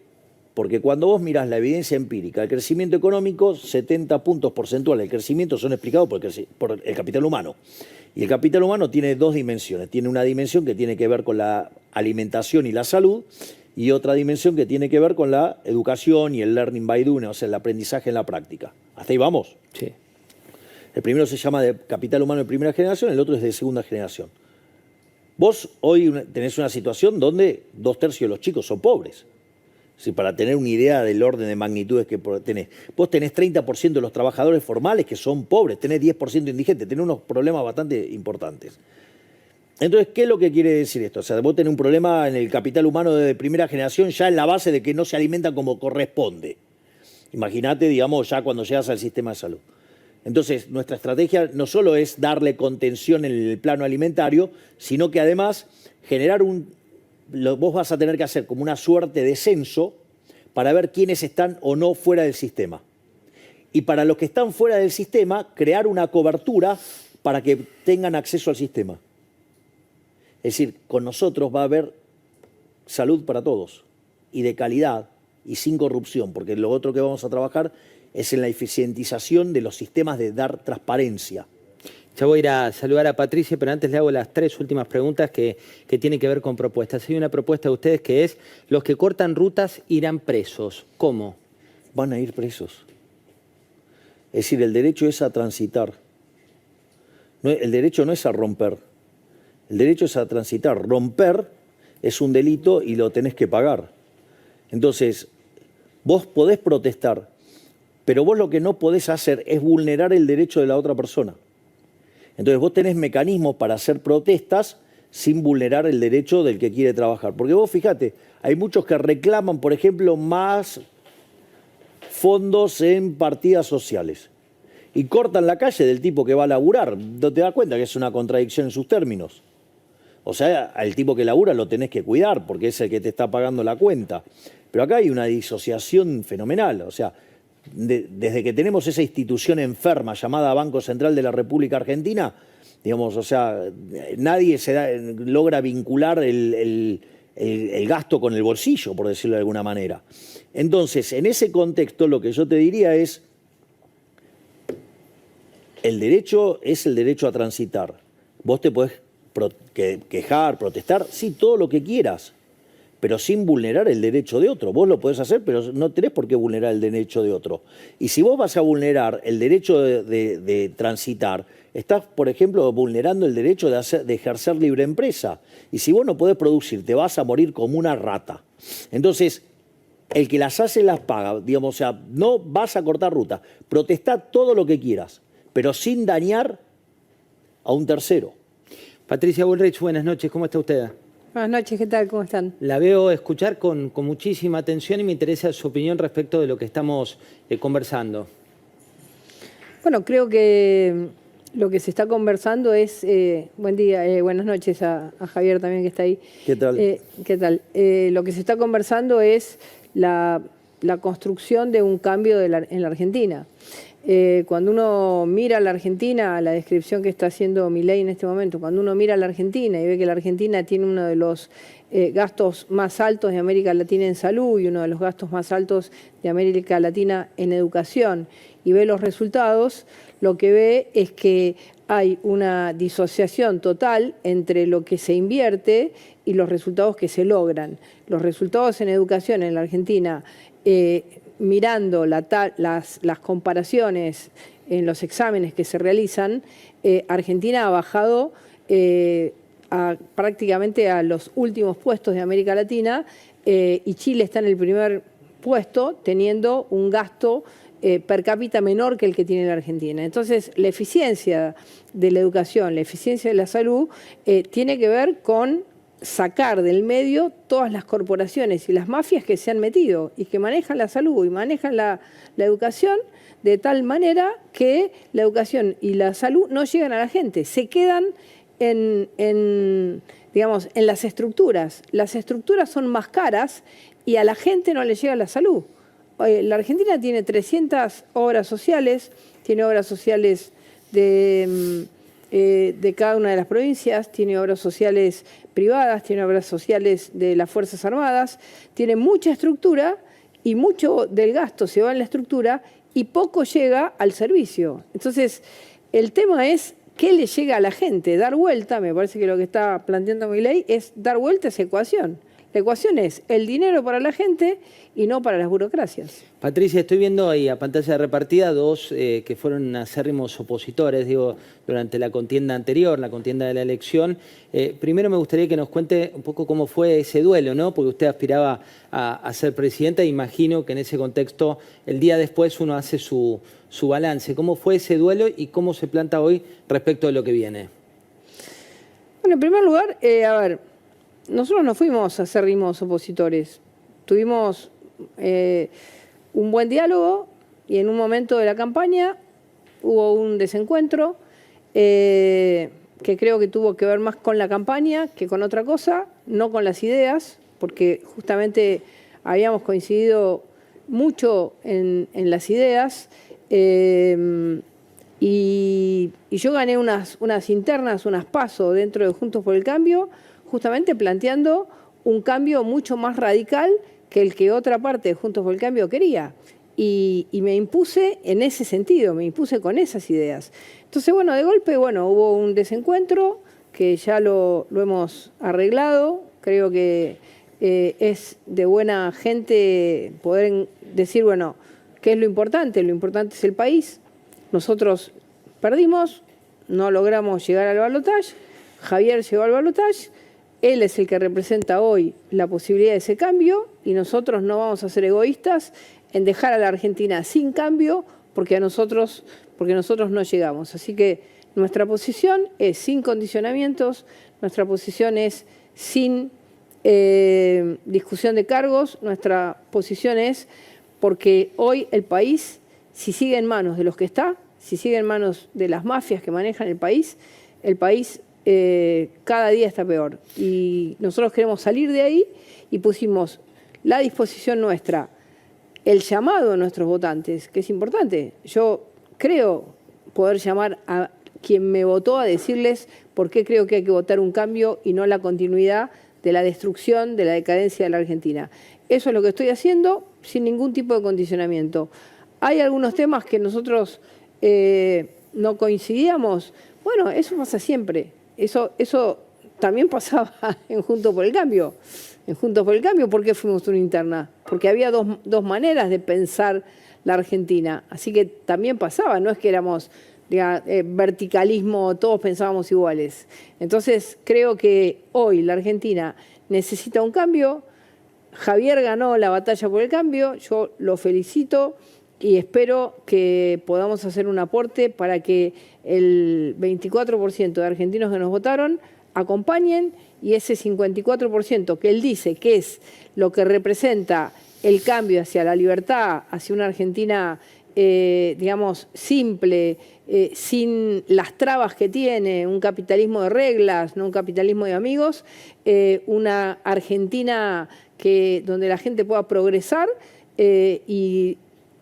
Porque cuando vos mirás la evidencia empírica, el crecimiento económico, 70 puntos porcentuales del crecimiento son explicados por el capital humano. Y el capital humano tiene dos dimensiones. Tiene una dimensión que tiene que ver con la alimentación y la salud, y otra dimensión que tiene que ver con la educación y el learning by doing, o sea, el aprendizaje en la práctica. ¿Hasta ahí vamos? Sí. El primero se llama de capital humano de primera generación, el otro es de segunda generación. Vos hoy tenés una situación donde 2/3 de los chicos son pobres. Sí, para tener una idea del orden de magnitudes que tenés. Vos tenés 30% de los trabajadores formales que son pobres, tenés 10% indigentes, tenés unos problemas bastante importantes. Entonces, ¿qué es lo que quiere decir esto? O sea, vos tenés un problema en el capital humano de primera generación ya en la base de que no se alimentan como corresponde. Imagínate, digamos, ya cuando llegas al sistema de salud. Entonces, nuestra estrategia no solo es darle contención en el plano alimentario, sino que además generar vos vas a tener que hacer como una suerte de censo para ver quiénes están o no fuera del sistema. Y para los que están fuera del sistema, crear una cobertura para que tengan acceso al sistema. Es decir, con nosotros va a haber salud para todos, y de calidad, y sin corrupción, porque lo otro que vamos a trabajar es en la eficientización de los sistemas de dar transparencia. Ya voy a ir a saludar a Patricia, pero antes le hago las 3 últimas preguntas que tienen que ver con propuestas. Hay una propuesta de ustedes que es: los que cortan rutas irán presos. ¿Cómo? Van a ir presos. Es decir, el derecho es a transitar. El derecho no es a romper. El derecho es a transitar. Romper es un delito y lo tenés que pagar. Entonces, vos podés protestar, pero vos lo que no podés hacer es vulnerar el derecho de la otra persona. Entonces vos tenés mecanismos para hacer protestas sin vulnerar el derecho del que quiere trabajar. Porque vos fíjate, hay muchos que reclaman, por ejemplo, más fondos en partidas sociales. Y cortan la calle del tipo que va a laburar. ¿No te das cuenta que es una contradicción en sus términos? O sea, al tipo que labura lo tenés que cuidar porque es el que te está pagando la cuenta. Pero acá hay una disociación fenomenal. O sea, desde que tenemos esa institución enferma llamada Banco Central de la República Argentina, digamos, o sea, nadie logra vincular el gasto con el bolsillo, por decirlo de alguna manera. Entonces, en ese contexto, lo que yo te diría es: el derecho es el derecho a transitar. Vos te podés quejar, protestar, sí, todo lo que quieras, pero sin vulnerar el derecho de otro. Vos lo podés hacer, pero no tenés por qué vulnerar el derecho de otro. Y si vos vas a vulnerar el derecho de transitar, estás, por ejemplo, vulnerando el derecho de ejercer libre empresa. Y si vos no podés producir, te vas a morir como una rata. Entonces, el que las hace las paga, digamos, o sea, no vas a cortar ruta. Protestá todo lo que quieras, pero sin dañar a un tercero. Patricia Bullrich, buenas noches, ¿cómo está usted? Buenas noches, ¿qué tal? ¿Cómo están? La veo escuchar con muchísima atención y me interesa su opinión respecto de lo que estamos conversando. Bueno, creo que lo que se está conversando es... buen día, buenas noches a Javier también que está ahí. ¿Qué tal? ¿Qué tal? Lo que se está conversando es la construcción de un cambio en la Argentina. Cuando uno mira a la Argentina, la descripción que está haciendo Milei en este momento, cuando uno mira a la Argentina y ve que la Argentina tiene uno de los gastos más altos de América Latina en salud y uno de los gastos más altos de América Latina en educación, y ve los resultados, lo que ve es que hay una disociación total entre lo que se invierte y los resultados que se logran. Los resultados en educación en la Argentina, mirando las comparaciones en los exámenes que se realizan, Argentina ha bajado prácticamente a los últimos puestos de América Latina, y Chile está en el primer puesto teniendo un gasto per cápita menor que el que tiene la Argentina. Entonces, la eficiencia de la educación, la eficiencia de la salud, tiene que ver con sacar del medio todas las corporaciones y las mafias que se han metido y que manejan la salud y manejan la educación, de tal manera que la educación y la salud no llegan a la gente, se quedan digamos, en las estructuras. Las estructuras son más caras y a la gente no le llega la salud. La Argentina tiene 300 obras sociales, tiene obras sociales de cada una de las provincias, tiene obras sociales privadas, tiene obras sociales de las Fuerzas Armadas, tiene mucha estructura y mucho del gasto se va en la estructura y poco llega al servicio. Entonces, el tema es qué le llega a la gente, dar vuelta, me parece que lo que está planteando Milei es dar vuelta a esa ecuación. La ecuación es el dinero para la gente y no para las burocracias. Patricia, estoy viendo ahí a pantalla repartida dos que fueron acérrimos opositores, digo, durante la contienda anterior, la contienda de la elección. Primero me gustaría que nos cuente un poco cómo fue ese duelo, ¿no? Porque usted aspiraba a ser presidenta e imagino que en ese contexto el día después uno hace su balance. ¿Cómo fue ese duelo y cómo se planta hoy respecto de lo que viene? Bueno, en primer lugar, a ver, nosotros no fuimos acérrimos opositores. Tuvimos un buen diálogo y en un momento de la campaña hubo un desencuentro que creo que tuvo que ver más con la campaña que con otra cosa, no con las ideas, porque justamente habíamos coincidido mucho en las ideas y yo gané unas internas, unas PASO dentro de Juntos por el Cambio, justamente planteando un cambio mucho más radical que el que otra parte de Juntos por el Cambio quería. Y me impuse en ese sentido, me impuse con esas ideas. Entonces, bueno, de golpe, bueno, hubo un desencuentro que ya lo hemos arreglado. Creo que es de buena gente poder decir, bueno, ¿qué es lo importante? Lo importante es el país. Nosotros perdimos, no logramos llegar al balotaje. Javier llegó al balotaje. Él es el que representa hoy la posibilidad de ese cambio y nosotros no vamos a ser egoístas en dejar a la Argentina sin cambio porque nosotros no llegamos. Así que nuestra posición es sin condicionamientos, nuestra posición es sin discusión de cargos, nuestra posición es porque hoy el país, si sigue en manos de los que está, si sigue en manos de las mafias que manejan el país cada día está peor. Y nosotros queremos salir de ahí y pusimos la disposición nuestra, el llamado a nuestros votantes, que es importante. Yo creo poder llamar a quien me votó a decirles por qué creo que hay que votar un cambio y no la continuidad de la destrucción, de la decadencia de la Argentina. Eso es lo que estoy haciendo sin ningún tipo de condicionamiento. Hay algunos temas que nosotros no coincidíamos. Bueno, eso pasa siempre. Eso también pasaba en Juntos por el Cambio. En Juntos por el Cambio, ¿por qué fuimos una interna? Porque había dos maneras de pensar la Argentina. Así que también pasaba, no es que éramos verticalismo, todos pensábamos iguales. Entonces creo que hoy la Argentina necesita un cambio. Javier ganó la batalla por el cambio, yo lo felicito y espero que podamos hacer un aporte para que el 24% de argentinos que nos votaron acompañen y ese 54% que él dice que es lo que representa el cambio hacia la libertad, hacia una Argentina, digamos, simple, sin las trabas que tiene, un capitalismo de reglas, no un capitalismo de amigos, una Argentina donde la gente pueda progresar y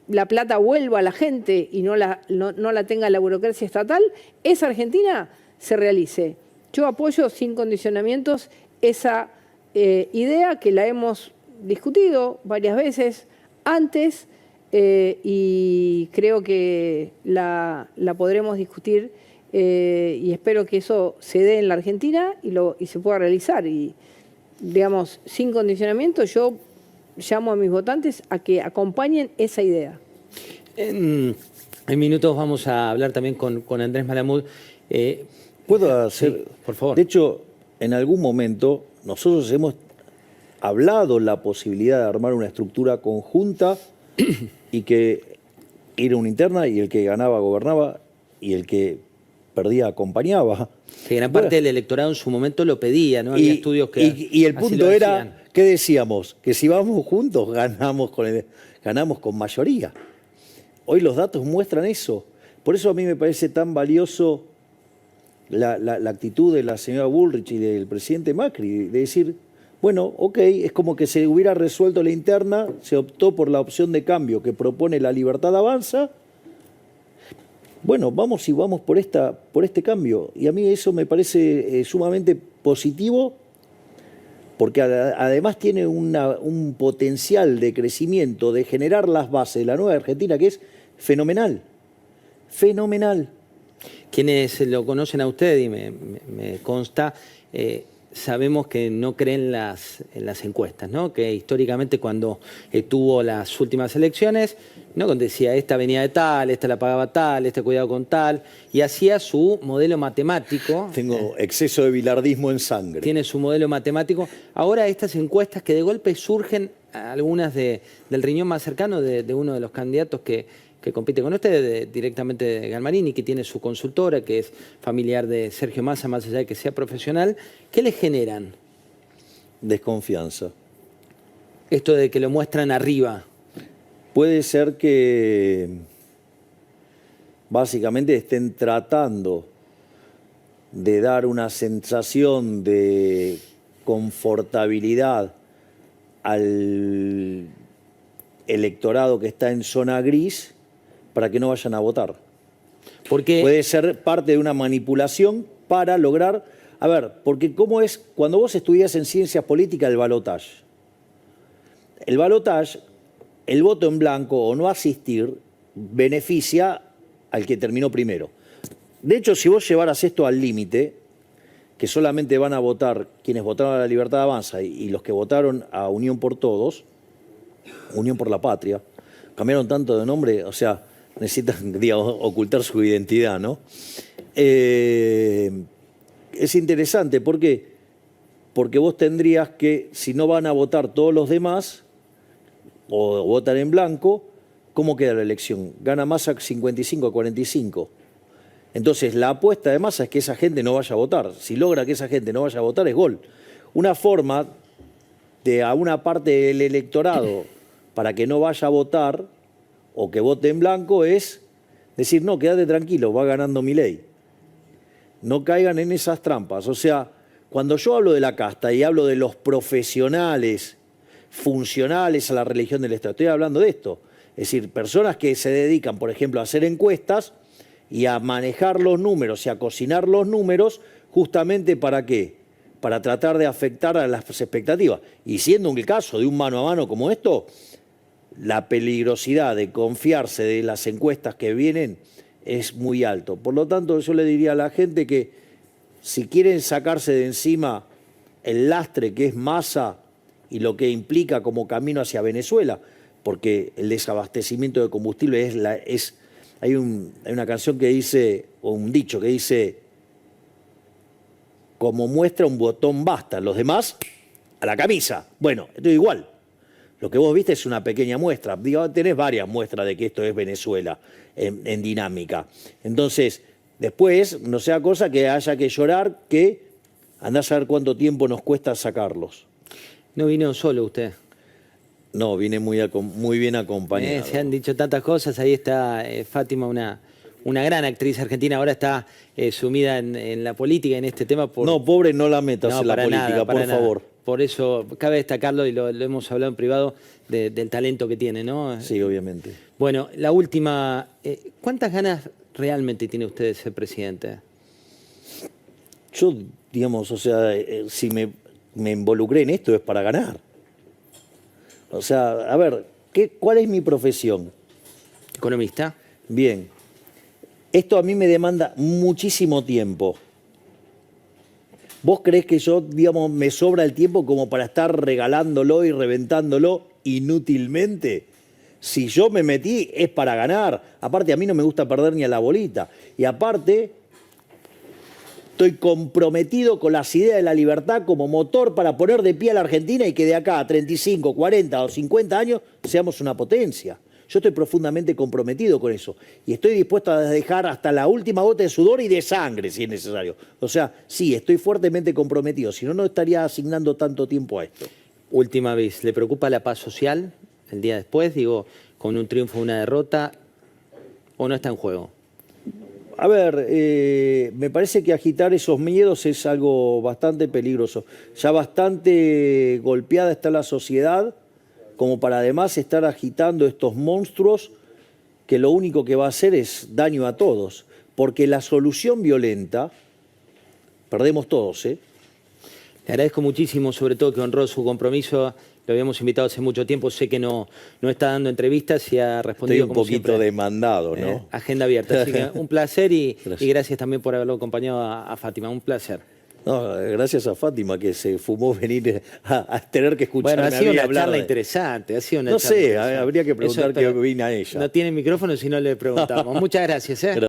la plata vuelva a la gente y no la tenga la burocracia estatal, esa Argentina se realice. Yo apoyo sin condicionamientos esa idea que la hemos discutido varias veces antes y creo que la podremos discutir y espero que eso se dé en la Argentina y se pueda realizar. Y, digamos, sin condicionamiento, yo llamo a mis votantes a que acompañen esa idea. En minutos vamos a hablar también con Andrés Malamud. ¿Puedo hacer? Sí, por favor. De hecho, en algún momento nosotros hemos hablado la posibilidad de armar una estructura conjunta y que era una interna y el que ganaba gobernaba y el que perdía acompañaba. Que gran parte del electorado en su momento lo pedía, ¿no? Había estudios que y el así punto lo era, decían. ¿qué decíamos? Que si vamos juntos ganamos con mayoría. Hoy los datos muestran eso. Por eso a mí me parece tan valioso la actitud de la señora Bullrich y del presidente Macri, de decir, bueno, ok, es como que se hubiera resuelto la interna, se optó por la opción de cambio que propone La Libertad Avanza. Bueno, vamos por este cambio. Y a mí eso me parece sumamente positivo porque además tiene un potencial de crecimiento, de generar las bases de la nueva Argentina que es fenomenal, fenomenal. Quienes lo conocen a usted, y me consta, sabemos que no creen en las encuestas, ¿no? Que históricamente cuando tuvo las últimas elecciones, ¿no? Cuando decía esta venía de tal, esta la pagaba tal, este cuidado con tal, y hacía su modelo matemático. Tengo exceso de bilardismo en sangre. Tiene su modelo matemático. Ahora estas encuestas que de golpe surgen, algunas del riñón más cercano de uno de los candidatos que compite con usted, directamente de Galmarini, que tiene su consultora, que es familiar de Sergio Massa, más allá de que sea profesional, ¿qué le generan? Desconfianza. Esto de que lo muestran arriba. Puede ser que básicamente estén tratando de dar una sensación de confortabilidad al electorado que está en zona gris para que no vayan a votar. Porque Puede ser parte de una manipulación para lograr... A ver, porque ¿cómo es? Cuando vos estudias en ciencias políticas el balotaje. El balotaje, el voto en blanco o no asistir, beneficia al que terminó primero. De hecho, si vos llevaras esto al límite, que solamente van a votar quienes votaron a La Libertad Avanza y los que votaron a Unión por Todos, Unión por la Patria, cambiaron tanto de nombre, o sea, necesitan, digamos, ocultar su identidad, ¿no? Es interesante, ¿por qué? Porque vos tendrías que, si no van a votar todos los demás, o votan en blanco, ¿cómo queda la elección? Gana Massa 55 a 45. Entonces, la apuesta de Massa es que esa gente no vaya a votar. Si logra que esa gente no vaya a votar, es gol. Una forma de a una parte del electorado para que no vaya a votar o que vote en blanco es decir, no, quédate tranquilo, va ganando Milei. No caigan en esas trampas. O sea, cuando yo hablo de la casta y hablo de los profesionales funcionales a la religión del Estado, estoy hablando de esto. Es decir, personas que se dedican, por ejemplo, a hacer encuestas y a manejar los números y a cocinar los números, justamente ¿para qué? Para tratar de afectar a las expectativas. Y siendo el caso de un mano a mano como esto, la peligrosidad de confiarse de las encuestas que vienen es muy alto. Por lo tanto, yo le diría a la gente que si quieren sacarse de encima el lastre que es Massa y lo que implica como camino hacia Venezuela, porque el desabastecimiento de combustible hay una canción que dice, o un dicho que dice, como muestra un botón basta, los demás a la camisa. Bueno, esto es igual. Lo que vos viste es una pequeña muestra. Digo, tenés varias muestras de que esto es Venezuela en dinámica. Entonces, después, no sea cosa que haya que llorar, que andás a ver cuánto tiempo nos cuesta sacarlos. No vino solo usted. No, vine muy bien acompañado. Se han dicho tantas cosas. Ahí está Fátima, una gran actriz argentina. Ahora está sumida en la política, en este tema. No, pobre, no la metas en la política, por favor. Por eso cabe destacarlo, y lo hemos hablado en privado, del talento que tiene, ¿no? Sí, obviamente. Bueno, la última. ¿Cuántas ganas realmente tiene usted de ser presidente? Yo, digamos, o sea, si me involucré en esto es para ganar. O sea, a ver, ¿cuál es mi profesión? ¿Economista? Bien. Esto a mí me demanda muchísimo tiempo. ¿Vos creés que yo, digamos, me sobra el tiempo como para estar regalándolo y reventándolo inútilmente? Si yo me metí es para ganar. Aparte, a mí no me gusta perder ni a la bolita. Y aparte, estoy comprometido con las ideas de la libertad como motor para poner de pie a la Argentina y que de acá a 35, 40 o 50 años seamos una potencia. Yo estoy profundamente comprometido con eso y estoy dispuesto a dejar hasta la última gota de sudor y de sangre si es necesario. O sea, sí, estoy fuertemente comprometido, si no, no estaría asignando tanto tiempo a esto. Última vez, ¿le preocupa la paz social el día después? Digo, con un triunfo o una derrota, ¿o no está en juego? A ver, me parece que agitar esos miedos es algo bastante peligroso. Ya bastante golpeada está la sociedad como para además estar agitando estos monstruos que lo único que va a hacer es daño a todos. Porque la solución violenta, perdemos todos, ¿eh? Le agradezco muchísimo, sobre todo que honró su compromiso. Lo habíamos invitado hace mucho tiempo, sé que no está dando entrevistas y ha Estoy respondido un como poquito siempre. demandado, ¿no? Agenda abierta, así que un placer y Gracias. gracias también por haberlo acompañado a Fátima, un placer. No, gracias a Fátima que se fumó venir a tener que escucharme Bueno, ha sido a mí una hablar charla de- interesante, ha sido una No charla sé, interesante. habría que Eso preguntar qué espero. opina ella. No tiene micrófono si no le preguntamos. Muchas gracias.